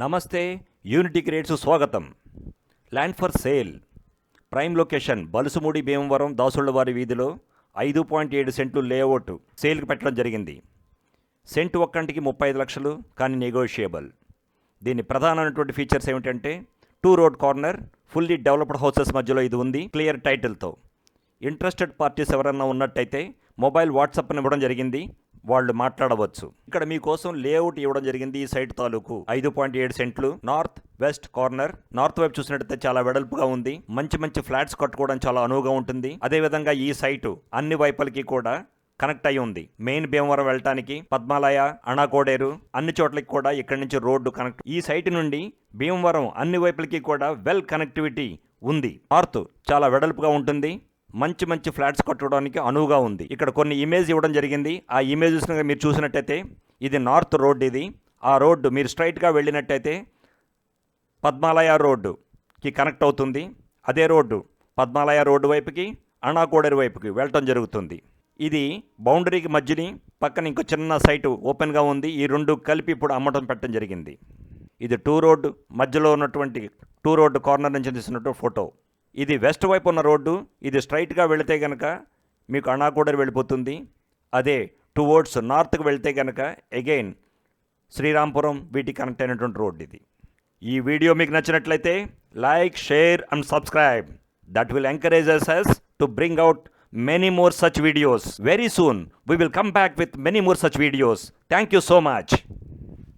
నమస్తే, unity creates స్వాగతం. Land for sale, prime location Balusumudi Bhimavaram దాసుళ్ళవారి వీధిలో 5.7 సెంట్లు లేఅవుట్ సేల్కి పెట్టడం జరిగింది. సెంటు ఒక్కంటికి 35 లక్షలు, కానీ నెగోషియబుల్. దీని ప్రధానమైనటువంటి ఫీచర్స్ ఏమిటంటే 2 road corner, fully developed houses మధ్యలో ఇది ఉంది, క్లియర్ టైటిల్తో. ఇంట్రెస్టెడ్ పార్టీస్ ఎవరన్నా ఉన్నట్టయితే మొబైల్ వాట్సాప్ని ఇవ్వడం జరిగింది, వాళ్ళు మాట్లాడవచ్చు. ఇక్కడ మీకోసం లేఅవుట్ ఇవ్వడం జరిగింది. ఈ సైట్ తాలూకు 5.7 సెంట్లు, నార్త్ వెస్ట్ కార్నర్. నార్త్ వైపు చూసినట్టయితే చాలా వెడల్పుగా ఉంది, మంచి మంచి ఫ్లాట్స్ కట్టుకోవడం చాలా అనువుగా ఉంటుంది. అదేవిధంగా ఈ సైటు అన్ని వైపులకి కూడా కనెక్ట్ అయి ఉంది. మెయిన్ భీమవరం వెళ్ళటానికి, పద్మాలయ, అణాకోడేరు అన్ని చోట్లకి కూడా ఇక్కడి నుంచి రోడ్డు కనెక్ట్. ఈ సైట్ నుండి భీమవరం అన్ని వైపులకి కూడా వెల్ కనెక్టివిటీ ఉంది. నార్త్ చాలా వెడల్పుగా ఉంటుంది, మంచి మంచి ఫ్లాట్స్ కట్టుకోవడానికి అనువుగా ఉంది. ఇక్కడ కొన్ని ఇమేజ్ ఇవ్వడం జరిగింది. ఆ ఇమేజెస్ మీరు చూసినట్టయితే ఇది నార్త్ రోడ్. ఇది ఆ రోడ్డు మీరు స్ట్రైట్గా వెళ్ళినట్టయితే పద్మాలయ రోడ్డుకి కనెక్ట్ అవుతుంది. అదే రోడ్డు పద్మాలయ రోడ్డు వైపుకి, అణాకోడేరు వైపుకి వెళ్ళటం జరుగుతుంది. ఇది బౌండరీకి మధ్యని పక్కన ఇంకో చిన్న సైటు ఓపెన్గా ఉంది. ఈ రెండు కలిపి ఇప్పుడు అమ్మటం పెట్టడం జరిగింది. ఇది 2 రోడ్డు మధ్యలో ఉన్నటువంటి 2 రోడ్డు కార్నర్ నుంచి తీసినట్టు ఫోటో. ఇది వెస్ట్ వైపు ఉన్న రోడ్డు. ఇది స్ట్రైట్గా వెళితే కనుక మీకు అణాకోడేరు వెళ్ళిపోతుంది. అదే టువర్డ్స్ నార్త్కి వెళ్తే కనుక అగైన్ శ్రీరాంపురం వీటికి కనెక్ట్ అయినటువంటి రోడ్డు ఇది. ఈ వీడియో మీకు నచ్చినట్లయితే like, share and subscribe. That will encourage us to bring out many more such videos. Very soon we will come back with many more such videos. Thank you so much.